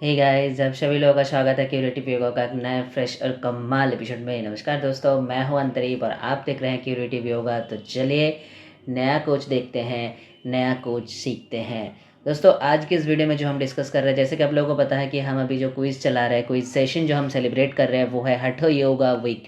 Hey guys, आप सभी लोगों का स्वागत है क्यूरेटिव योगा का एक नए फ्रेश और कमाल एपिसोड में। नमस्कार दोस्तों, मैं हूं अंतरीप और आप देख रहे हैं क्यूरेटिव योगा। तो चलिए नया कोच देखते हैं, नया कोच सीखते हैं। दोस्तों, आज के इस वीडियो में जो हम डिस्कस कर रहे हैं, जैसे कि आप लोगों को पता है कि हम अभी जो क्विज चला रहे हैं, क्विज सेशन जो हम सेलिब्रेट कर रहे हैं वो है हठ योगा वीक।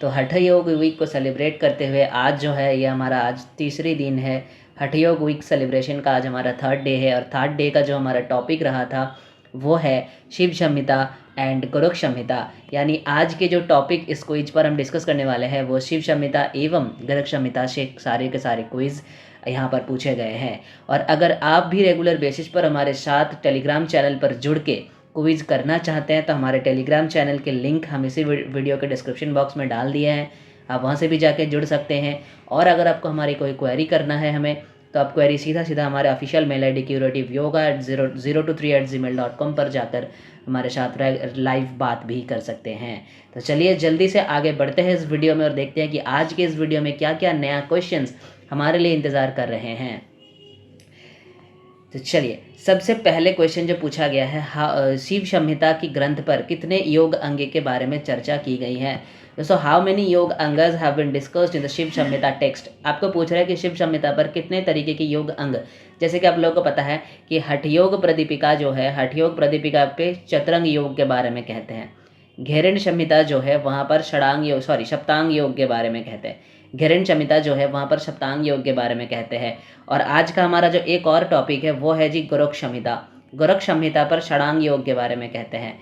तो हठ योग वीक को सेलिब्रेट करते हुए आज जो है ये हमारा आज तीसरी दिन है। हठ योग वीक सेलिब्रेशन का आज हमारा थर्ड डे है और थर्ड डे का जो हमारा टॉपिक रहा था वो है शिव संहिता एंड गोरख संहिता। यानी आज के जो टॉपिक इस क्विज पर हम डिस्कस करने वाले हैं वो शिव संहिता एवं गोरख संहिता से सारे के सारे क्विज यहाँ पर पूछे गए हैं। और अगर आप भी रेगुलर बेसिस पर हमारे साथ टेलीग्राम चैनल पर जुड़ के क्विज करना चाहते हैं तो हमारे टेलीग्राम चैनल के लिंक हम इसी वीडियो के डिस्क्रिप्शन बॉक्स में डाल दिए हैं, आप वहाँ से भी जाके जुड़ सकते हैं। और अगर आपको हमारी कोई क्वेरी करना है हमें, तो आप क्वेरी सीधा सीधा हमारे official mail I D curativyoga@0023@gmail.com पर जाकर हमारे साथ लाइव बात भी कर सकते हैं। तो चलिए जल्दी से आगे बढ़ते हैं इस वीडियो में और देखते हैं कि आज के इस वीडियो में क्या क्या नया क्वेश्चंस हमारे लिए इंतज़ार कर रहे हैं। तो चलिए सबसे पहले क्वेश्चन जो पूछा गया है, शिव संहिता की ग्रंथ पर कितने योग अंग के बारे में चर्चा की गई है। दोस्तों, हाउ मेनी योग अंगज have been discussed in the Shiva Samhita text. आपको पूछ रहा है कि शिव संहिता पर कितने तरीके के योग अंग, जैसे कि आप लोगों को पता है कि हठ योग प्रदीपिका जो है, हठ योग प्रदीपिका पे चतुरंग योग के बारे में कहते हैं। घेरन संहिता जो है वहाँ पर सप्तांग योग के बारे में कहते हैं। घेरन संहिता जो है वहाँ पर सप्तांग योग के बारे में कहते हैं। और आज का हमारा जो एक और टॉपिक है वो है जी गोरख संहिता। गोरख संहिता पर षडांग योग के बारे में कहते हैं।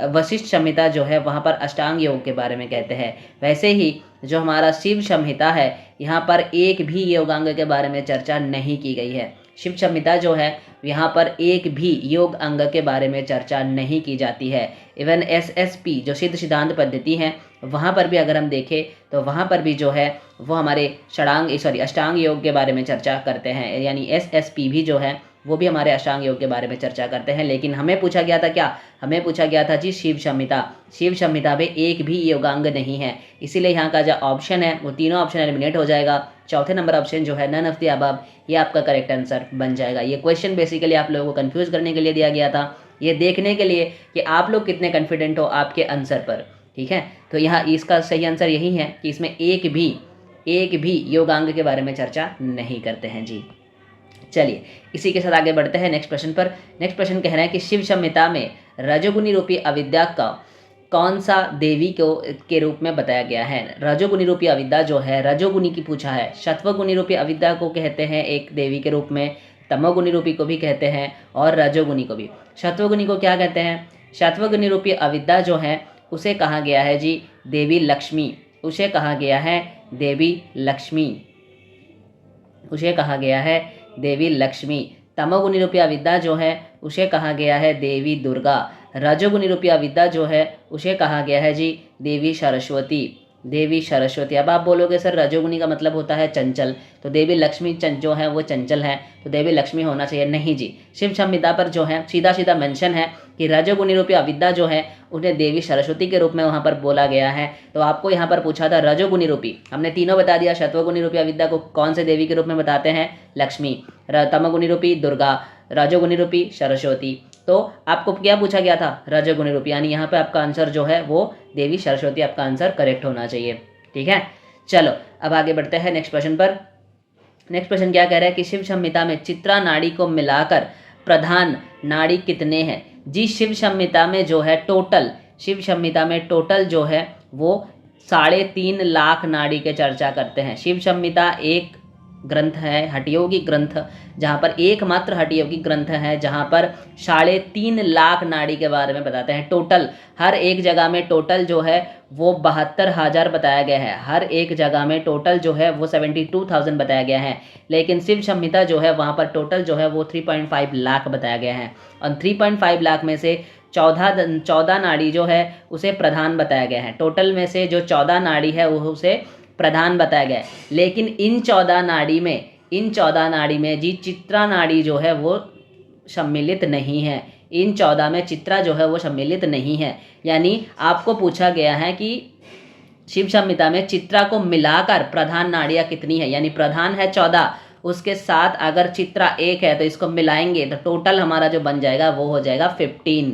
वशिष्ठ संहिता जो है वहाँ पर अष्टांग योग के बारे में कहते हैं। वैसे ही जो हमारा शिव संहिता है यहाँ पर एक भी योगांग के बारे में चर्चा नहीं की गई है। शिव संहिता जो है यहाँ पर एक भी योग अंग के बारे में चर्चा नहीं की जाती है। इवन SSP जो सिद्ध सिद्धांत पद्धति है वहाँ पर भी अगर हम देखें तो वहाँ पर भी जो है वो हमारे अष्टांग योग के बारे में चर्चा करते हैं। यानी SSP भी जो है वो भी हमारे अष्टांग योग के बारे में चर्चा करते हैं। लेकिन हमें पूछा गया था क्या, हमें पूछा गया था जी शिव संहिता। शिव संहिता में एक भी योगांग नहीं है, इसीलिए यहाँ का जो ऑप्शन है वो तीनों ऑप्शन एलिमिनेट हो जाएगा। चौथे नंबर ऑप्शन जो है नन ऑफ द अबव, ये आपका करेक्ट आंसर बन जाएगा। ये क्वेश्चन बेसिकली आप लोगों को कंफ्यूज करने के लिए दिया गया था, ये देखने के लिए कि आप लोग कितने कॉन्फिडेंट हो आपके आंसर पर। ठीक है, तो यहाँ इसका सही आंसर यही है कि इसमें एक भी योगांग के बारे में चर्चा नहीं करते हैं जी। चलिए इसी के साथ आगे बढ़ते हैं नेक्स्ट प्रश्न पर। नेक्स्ट प्रश्न कह रहे हैं कि शिव संहिता में रजोगुनी रूपी अविद्या का कौन सा देवी को के रूप में बताया गया है। रजोगुनी रूपी अविद्या जो है रजोगुनी की पूछा है। सत्वगुनी रूपी अविद्या को कहते हैं एक देवी के रूप में, तमोगुनी रूपी को भी कहते हैं और रजोगुनी को भी। सत्वगुनी को क्या कहते हैं, सत्वगुनी रूपी अविद्या जो है उसे कहा गया है जी देवी लक्ष्मी। उसे कहा गया है देवी लक्ष्मी, उसे कहा गया है देवी लक्ष्मी। तमोगुनी रूपी अविद्या जो है उसे कहा गया है देवी दुर्गा। रजोगुनी रूपी अविद्या जो है उसे कहा गया है जी देवी सरस्वती, देवी सरस्वती। अब आप बोलोगे सर रजोगुनी का मतलब होता है चंचल, तो देवी लक्ष्मी जो है वो चंचल है, तो देवी लक्ष्मी होना चाहिए। नहीं जी, शिव संहिता पर जो है सीधा सीधा मेंशन है कि रजोगुनी रूपी अविद्या जो है उन्हें देवी सरस्वती के रूप में वहाँ पर बोला गया है। तो आपको यहाँ पर पूछा था रजोगुनी रूपी, हमने तीनों बता दिया। सत्वगुनी रूपी अविद्या को कौन से देवी के रूप में बताते हैं, लक्ष्मी। तमोगुनी रूपी दुर्गा, रजोगुनी रूपी सरस्वती। तो आपको क्या पूछा गया था, रजोगुणी रूप, यानी यहाँ पे आपका आंसर जो है वो देवी सरस्वती आपका आंसर करेक्ट होना चाहिए। ठीक है, चलो अब आगे बढ़ते हैं नेक्स्ट प्रश्न पर। नेक्स्ट प्रश्न क्या कह रहा है कि शिव संहिता में चित्रा नाड़ी को मिलाकर प्रधान नाड़ी कितने हैं। जी शिव संहिता में जो है टोटल, शिव संहिता में टोटल जो है वो 3.5 लाख नाड़ी के चर्चा करते हैं। शिव संहिता एक ग्रंथ है हठयोगी ग्रंथ, जहाँ पर एकमात्र हठयोगी ग्रंथ है जहाँ पर 3.5 लाख नाड़ी के बारे में बताते हैं। टोटल हर एक जगह में टोटल जो है वो 72,000 बताया गया है। हर एक जगह में टोटल जो है वो 72,000 बताया गया है। लेकिन शिव संहिता जो है वहाँ पर टोटल जो है वो 3.5 लाख बताया गया है। और 3.5 लाख में से 14 नाड़ी जो है उसे प्रधान बताया गया है। टोटल में से जो 14 नाड़ी है वो उसे प्रधान बताया गया है। लेकिन इन 14 नाड़ी में जी चित्रा नाड़ी जो है वो सम्मिलित नहीं है। इन 14 में चित्रा जो है वो सम्मिलित नहीं है। यानी आपको पूछा गया है कि शिव संहिता में चित्रा को मिलाकर प्रधान नाड़ियाँ कितनी है। यानी प्रधान है 14, उसके साथ अगर चित्रा एक है तो इसको मिलाएंगे तो टोटल हमारा जो बन जाएगा वो हो जाएगा 15।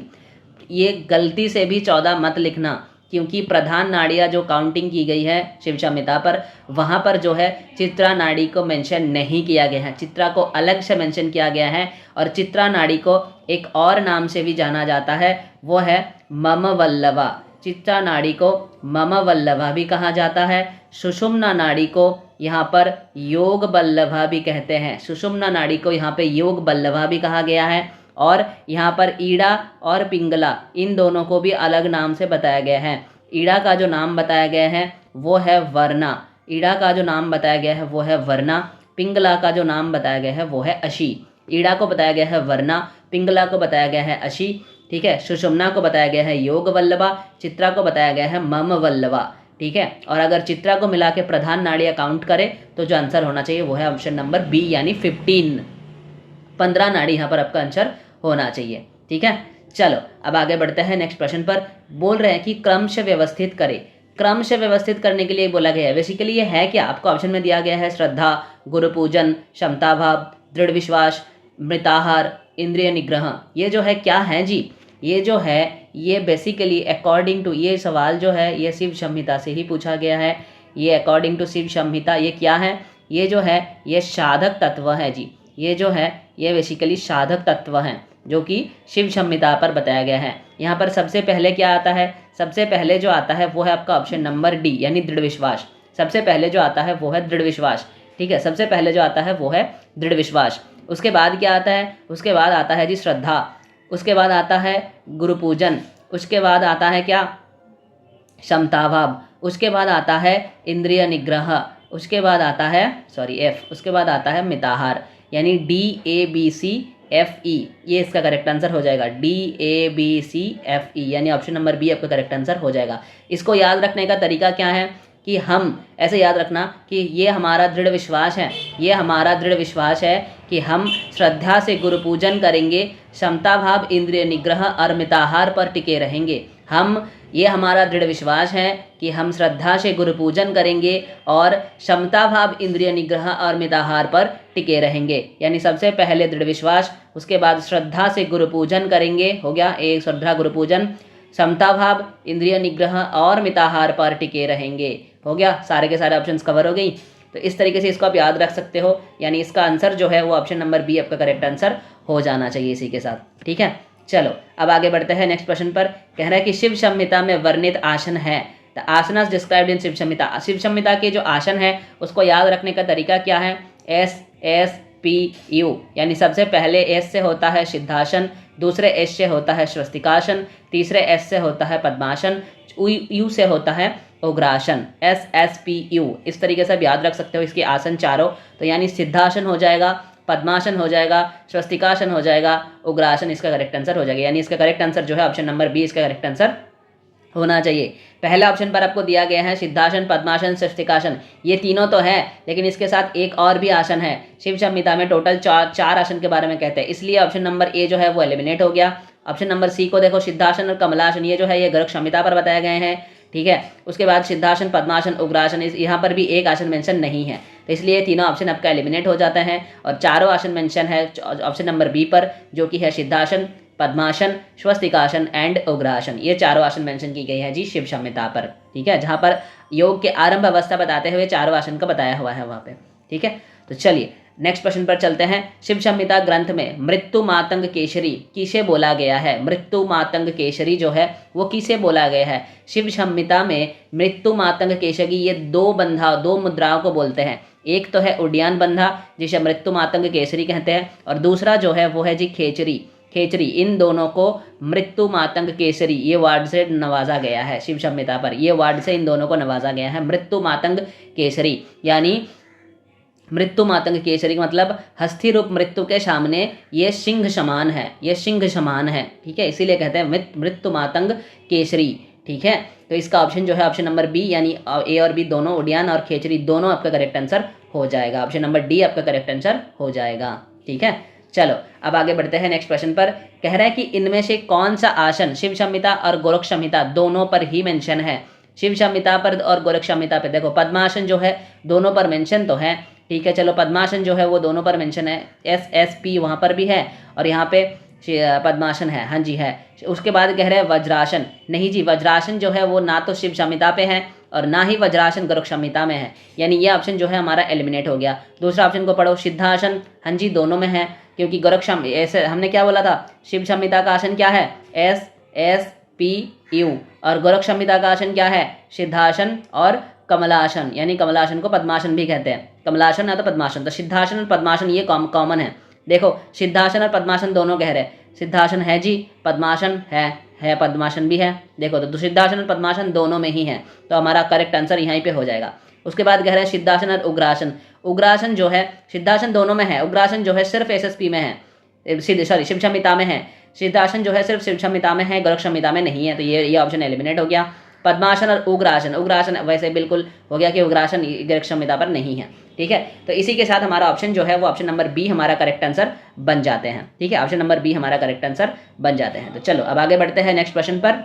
ये गलती से भी 14 मत लिखना, क्योंकि प्रधान नाड़ियाँ जो काउंटिंग की गई है शिव संहिता पर, वहाँ पर जो है चित्रा नाड़ी को मेंशन नहीं किया गया है, चित्रा को अलग से मेंशन किया गया है। और चित्रा नाड़ी को एक और नाम से भी जाना जाता है, वो है मम वल्लवा। चित्रा नाड़ी को मम वल्लभा भी कहा जाता है। सुषुम्ना नाड़ी को यहाँ पर योग वल्लभा भी कहते हैं, सुषुम्ना नाड़ी को यहाँ पे योग वल्लभा भी कहा गया है। और यहाँ पर ईड़ा और पिंगला, इन दोनों को भी अलग नाम से बताया गया है। ईड़ा का जो नाम बताया गया है वो है वर्णा, ईड़ा का जो नाम बताया गया है वो है वर्णा। पिंगला का जो नाम बताया गया है वो है अशी। ईड़ा को बताया गया है वर्णा, पिंगला को बताया गया है अशी, ठीक है। सुषुम्ना को बताया गया है योग वल्लभा, चित्रा को बताया गया है मम वल्लभा, ठीक है। और अगर चित्रा को मिला के प्रधान नाड़ियाँ काउंट करें तो जो आंसर होना चाहिए वो है ऑप्शन नंबर बी, यानी 15 नाड़ी यहाँ पर आपका आंसर होना चाहिए, ठीक है। चलो अब आगे बढ़ते हैं नेक्स्ट प्रश्न पर। बोल रहे हैं कि क्रमश व्यवस्थित करें। क्रमश व्यवस्थित करने के लिए बोला गया है। बेसिकली ये है क्या, आपको ऑप्शन में दिया गया है श्रद्धा, गुरु पूजन, क्षमता भाव, दृढ़ विश्वास, मृताहार, इंद्रिय निग्रह। ये जो है क्या है जी, ये जो है ये बेसिकली अकॉर्डिंग टू, ये सवाल जो है ये शिव संहिता से ही पूछा गया है। ये अकॉर्डिंग टू शिव संहिता ये क्या है, ये जो है ये साधक तत्व है जी। ये जो है ये बेसिकली साधक तत्व हैं जो कि शिव संहिता पर बताया गया है। यहाँ पर सबसे पहले क्या आता है, सबसे पहले जो आता है वो है आपका ऑप्शन नंबर डी, यानी दृढ़ विश्वास। सबसे पहले जो आता है वो है दृढ़ विश्वास, ठीक है। सबसे पहले जो आता है वो है दृढ़ विश्वास। उसके बाद क्या आता है, उसके बाद आता है जी श्रद्धा, उसके बाद आता है गुरु पूजन, उसके बाद आता है क्या क्षमता भाव, उसके बाद आता है इंद्रिय निग्रह, उसके बाद आता है एफ, उसके बाद आता है मिताहार, यानी DABCFE। ये इसका करेक्ट आंसर हो जाएगा, DABCFE, यानी ऑप्शन नंबर बी आपका करेक्ट आंसर हो जाएगा। इसको याद रखने का तरीका क्या है कि हम ऐसे याद रखना कि ये हमारा दृढ़ विश्वास है, ये हमारा दृढ़ विश्वास है कि हम श्रद्धा से गुरु पूजन करेंगे, क्षमता भाव, इंद्रिय निग्रह और मिताहार पर टिके रहेंगे। ये हमारा दृढ़ विश्वास है कि हम श्रद्धा से गुरु पूजन करेंगे और क्षमता भाव, इंद्रिय निग्रह और मिताहार पर टिके रहेंगे। यानी सबसे पहले दृढ़ विश्वास, उसके बाद श्रद्धा से गुरु पूजन करेंगे, हो गया एक श्रद्धा गुरु पूजन, क्षमता भाव, इंद्रिय निग्रह और मिताहार पर टिके रहेंगे, हो गया। सारे के सारे ऑप्शंस कवर हो गई। तो इस तरीके से इसको आप याद रख सकते हो, यानी इसका आंसर जो है वो ऑप्शन नंबर बी आपका करेक्ट आंसर हो जाना चाहिए इसी के साथ, ठीक है। चलो अब आगे बढ़ते हैं नेक्स्ट प्रश्न पर। कह रहा है कि शिव संहिता में वर्णित आसन है, the asanas described in Shiva Samhita. Shiva Samhita के जो आसन है उसको याद रखने का तरीका क्या है, SSPU, यानी सबसे पहले एस से होता है सिद्धासन, दूसरे एस से होता है स्वस्तिकासन, तीसरे एस से होता है पद्मासन, यू से होता है उग्रासन, SSPU। इस तरीके से आप याद रख सकते हो इसके आसन चारों। तो यानी सिद्धासन हो जाएगा, पद्मासन हो जाएगा, स्वस्तिकासन हो जाएगा, उग्रासन इसका करेक्ट आंसर हो जाएगा। यानी इसका करेक्ट आंसर जो है ऑप्शन नंबर बी इसका करेक्ट आंसर होना चाहिए। पहला ऑप्शन पर आपको दिया गया है सिद्धासन, पद्मासन, स्वस्तिकासन, ये तीनों तो है, लेकिन इसके साथ एक और भी आसन है। शिव संहिता में टोटल चार आसन के बारे में कहते हैं, इसलिए ऑप्शन नंबर ए जो है वो एलिमिनेट हो गया। ऑप्शन नंबर सी को देखो, सिद्धासन और कमलासन, ये जो है ये गर्ग संहिता पर बताए गए हैं, ठीक है। उसके बाद सिद्धासन, पद्मासन, उग्रासन, यहाँ पर भी एक आसन मेंशन नहीं है, तो इसलिए तीनों ऑप्शन आपका एलिमिनेट हो जाते हैं और चारों आसन मेंशन है ऑप्शन नंबर बी पर, जो कि है सिद्धासन, पद्मासन, स्वस्तिकासन एंड उग्रासन। ये चारों आसन मेंशन की गई है जी शिव संहिता पर, ठीक है, जहाँ पर योग के आरंभ अवस्था बताते हुए चारों आसन का बताया हुआ है वहाँ पे, ठीक है। तो चलिए नेक्स्ट प्रश्न पर चलते हैं। शिव संहिता ग्रंथ में मृत्यु मातंग केसरी किसे बोला गया है, मृत्यु मातंग केसरी जो है वो किसे बोला गया है। शिव संहिता में मृत्यु मातंग केसरी ये दो मुद्राओं को बोलते हैं। एक तो है उड्डयन बंधा जिसे मृत्यु मातंग केसरी कहते हैं, और दूसरा जो है वो है जी खेचरी। इन दोनों को मृत्यु मातंग केसरी ये वर्ड से नवाजा गया है शिव संहिता पर, ये वर्ड से इन दोनों को नवाजा गया है, मृत्यु मातंग केसरी। यानी मृत्यु मातंग केसरी मतलब हस्ती रूप मृत्यु के सामने ये सिंह समान है, ये सिंह समान है, ठीक है, इसीलिए कहते हैं मृत्यु मातंग केसरी, ठीक है। तो इसका ऑप्शन जो है ऑप्शन नंबर बी, यानी ए और बी दोनों, उड्डयन और खेचरी दोनों आपका करेक्ट आंसर हो जाएगा। ऑप्शन नंबर डी आपका करेक्ट आंसर हो जाएगा, ठीक है। चलो अब आगे बढ़ते हैं नेक्स्ट प्रश्न पर। कह रहा है कि इनमें से कौन सा आसन शिव संहिता और गोरख संहिता दोनों पर ही मेंशन है। शिव संहिता पर और गोरख संहिता पर देखो, पद्मासन जो है दोनों पर मेंशन तो है, ठीक है। चलो पद्मासन जो है वो दोनों पर मेंशन है, SSP वहाँ पर भी है, और यहाँ पे पद्मासन है, हाँ जी है। उसके बाद कह रहे हैं वज्रासन, नहीं जी, वज्रासन जो है वो ना तो शिव संहिता पे है और ना ही वज्रासन गरुड़ संहिता में है, यानी ये ऑप्शन जो है हमारा एलिमिनेट हो गया। दूसरा ऑप्शन को पढ़ो, सिद्धासन, हाँ जी दोनों में है, क्योंकि गरुड़ ऐसे हमने क्या बोला था, शिव संहिता का आसन क्या है, SSPU, और गरुड़ संहिता का आसन क्या है, सिद्धासन और कमलासन, यानी कमलासन को पद्मासन भी कहते हैं, कमलासन या तो पद्मासन। तो सिद्धासन और पद्मासन ये कॉमन है। देखो सिद्धासन और पद्मासन दोनों कह रहे हैं, सिद्धासन है जी, पद्मासन है पद्मासन भी है। देखो तो सिद्धासन और पद्मासन दोनों में ही है, तो हमारा करेक्ट आंसर यहीं पे हो जाएगा। उसके बाद कह रहे हैं सिद्धासन और उग्रासन। उग्रासन जो है, सिद्धासन दोनों में है, उग्रासन जो है सिर्फ SSP में है, सॉरी शिव संहिता में है। सिद्धासन जो है सिर्फ शिव संहिता में है, गरुड़ संहिता में नहीं है, तो ये ऑप्शन एलिमिनेट हो गया। पद्मासन और उग्रासन, उग्रासन वैसे बिल्कुल हो गया कि उग्रासन गरुड़ संहिता पर नहीं है, ठीक है। तो इसी के साथ हमारा ऑप्शन जो है वो ऑप्शन नंबर बी हमारा करेक्ट आंसर बन जाते हैं, ठीक है, ऑप्शन नंबर बी हमारा करेक्ट आंसर बन जाते हैं। तो चलो अब आगे बढ़ते हैं नेक्स्ट प्रश्न पर।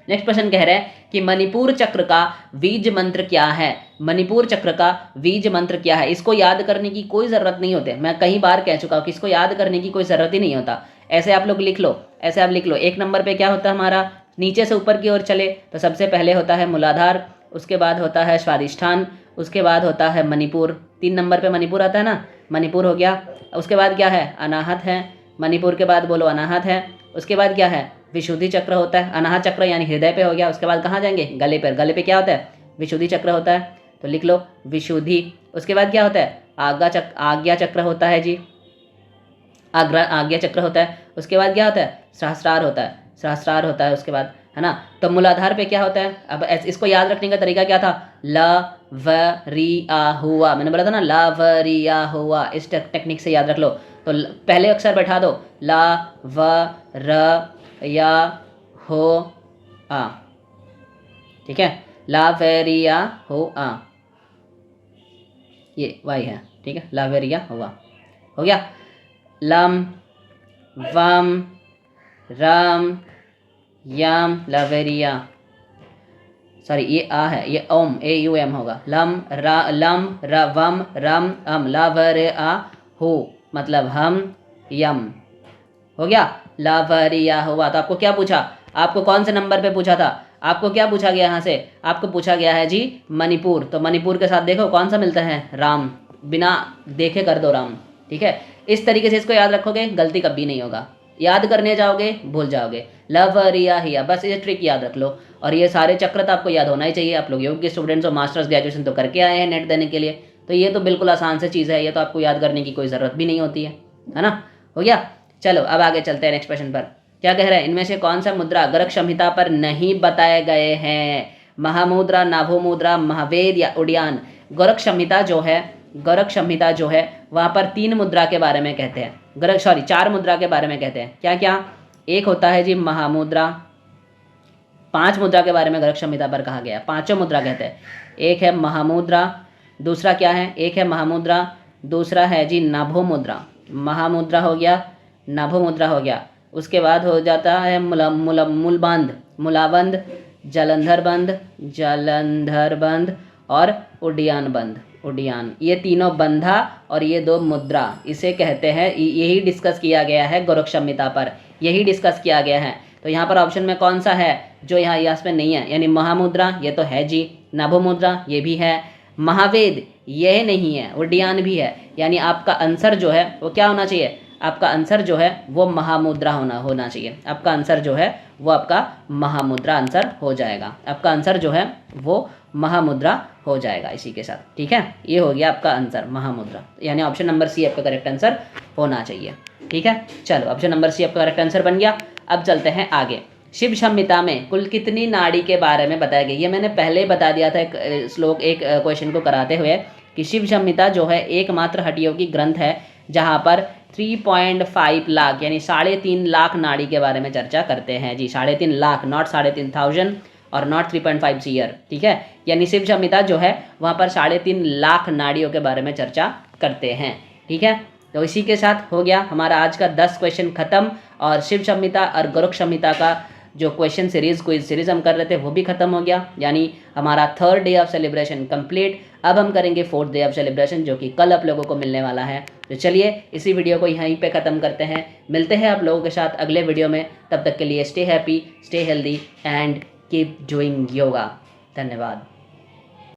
नेक्स्ट प्रश्न कह रहे हैं कि मणिपुर चक्र का बीज मंत्र क्या है। मणिपुर चक्र का बीज मंत्र क्या है। इसको याद करने की कोई ज़रूरत नहीं होती, मैं कई बार कह चुका हूँ कि इसको याद करने की कोई ज़रूरत ही नहीं होता। ऐसे आप लोग लिख लो, ऐसे आप लिख लो। एक नंबर पे क्या होता है हमारा, नीचे से ऊपर की ओर चले तो सबसे पहले होता है मूलाधार, उसके बाद होता है स्वादिष्ठान, उसके बाद होता है मणिपुर। 3 नंबर पे मणिपुर आता है ना, मणिपुर हो गया। उसके बाद क्या है, अनाहत है, मणिपुर के बाद बोलो अनाहत है। उसके बाद क्या है, विशुद्धि चक्र होता है, अनाहत चक्र यानी हृदय पे हो गया। उसके बाद कहाँ जाएंगे, गले पर, गले पे क्या होता है, विशुद्धि चक्र होता है, तो लिख लो विशुद्धि। उसके बाद क्या होता है, आज्ञा चक्र होता है जी, आज्ञा चक्र होता है। उसके बाद क्या होता है, सहस्रार होता है, सहस्रार होता है उसके बाद, है ना। तो मूलाधार पे क्या होता है, अब इसको याद रखने का तरीका क्या था, ल व री आ हुआ, मैंने बोला था ना ल व री आ हुआ, इस टेक्निक से याद रख लो। तो पहले अक्षर बैठा दो, ला व र या हो आ, ठीक है, ला व री आ हो आ, ये वाई है, ठीक है, ला व री आ हुआ हो गया। लम वम रम यम लवेरिया, सॉरी ये आ है, ये ओम AUM होगा। लम वम रम अम लावरे आ हो, मतलब हम यम हो गया, लावरिया हुआ। तो आपको क्या पूछा, आपको कौन से नंबर पे पूछा था, आपको क्या पूछा गया यहाँ से, आपको पूछा गया है जी मणिपुर। तो मणिपुर के साथ देखो कौन सा मिलता है, राम, बिना देखे कर दो राम, ठीक है। इस तरीके से इसको याद रखोगे, गलती कभी नहीं होगा। याद करने जाओगे भूल जाओगे, लवरिया हिया, बस ये ट्रिक याद रख लो। और ये सारे चक्र तो आपको याद होना ही चाहिए। आप लोग योग के स्टूडेंट्स और मास्टर्स ग्रेजुएशन तो करके आए हैं नेट देने के लिए, तो ये तो बिल्कुल आसान से चीज़ है, ये तो आपको याद करने की कोई ज़रूरत भी नहीं होती है ना। हो गया, चलो अब आगे चलते हैं नेक्स्ट प्रश्न पर। क्या कह रहे हैं, इनमें से कौन सा मुद्रा गरुड़ संहिता पर नहीं बताए गए हैं। महामुद्रा, नाभो मुद्रा, महावेद या उड्डयन। गरुड़ संहिता जो है, गरुड़ संहिता जो है वहाँ पर 3 मुद्रा के बारे में कहते हैं, 4 मुद्रा के बारे में कहते हैं। क्या क्या, एक होता है जी महामुद्रा, 5 मुद्रा के बारे में गरुड़ संहिता पर कहा गया, 5 मुद्रा कहते हैं। एक है महामुद्रा, दूसरा क्या है, एक है महामुद्रा, दूसरा है जी नाभो मुद्रा, महामुद्रा हो गया, नाभो मुद्रा हो गया। उसके बाद हो जाता है मूलबंध, मूलाबंध, जलंधर बंध और उड्डयन बंध, उड्डयन। ये तीनों बंधा और ये 2 मुद्रा, इसे कहते हैं, यही डिस्कस किया गया है गरुड़ संहिता पर, यही डिस्कस किया गया है। तो यहाँ पर ऑप्शन में कौन सा है जो यहाँ पे नहीं है, यानी महामुद्रा ये तो है जी, नाभो मुद्रा ये भी है, महावेद यह नहीं है, उड्डयन भी है। यानी आपका आंसर जो है वो क्या होना चाहिए, आपका आंसर जो है वो महामुद्रा होना चाहिए। आपका आंसर जो है वो आपका महामुद्रा आंसर हो जाएगा, आपका आंसर जो है वो महामुद्रा हो जाएगा इसी के साथ, ठीक है। ये हो गया आपका आंसर महामुद्रा, यानी ऑप्शन नंबर सी आपका करेक्ट आंसर होना चाहिए, ठीक है। चलो ऑप्शन नंबर सी आपका करेक्ट आंसर बन गया। अब चलते हैं आगे। शिव संहिता में कुल कितनी नाड़ी के बारे में बताया गया, ये मैंने पहले ही बता दिया था एक श्लोक, एक क्वेश्चन को कराते हुए, कि शिव संहिता जो है एकमात्र हठयोगी ग्रंथ है जहाँ पर 3.5 लाख यानी 3.5 लाख नाड़ी के बारे में चर्चा करते हैं जी, 3.5 लाख, नॉट 3,500 और नॉट 3.5 सीयर, ठीक है। यानी शिव संहिता जो है वहाँ पर 3.5 लाख नाड़ियों के बारे में चर्चा करते हैं, ठीक है। तो इसी के साथ हो गया हमारा आज का 10 क्वेश्चन खत्म, और शिव संहिता और गरुड़ संहिता का जो क्वेश्चन सीरीज़ क्विज सीरीज़ हम कर रहे थे वो भी ख़त्म हो गया, यानी हमारा 3rd day of celebration complete. अब हम करेंगे 4th डे ऑफ सेलिब्रेशन जो कि कल आप लोगों को मिलने वाला है। तो चलिए इसी वीडियो को यहीं पे ख़त्म करते हैं, मिलते हैं आप लोगों के साथ अगले वीडियो में। तब तक के लिए stay happy, stay healthy and keep doing yoga. धन्यवाद।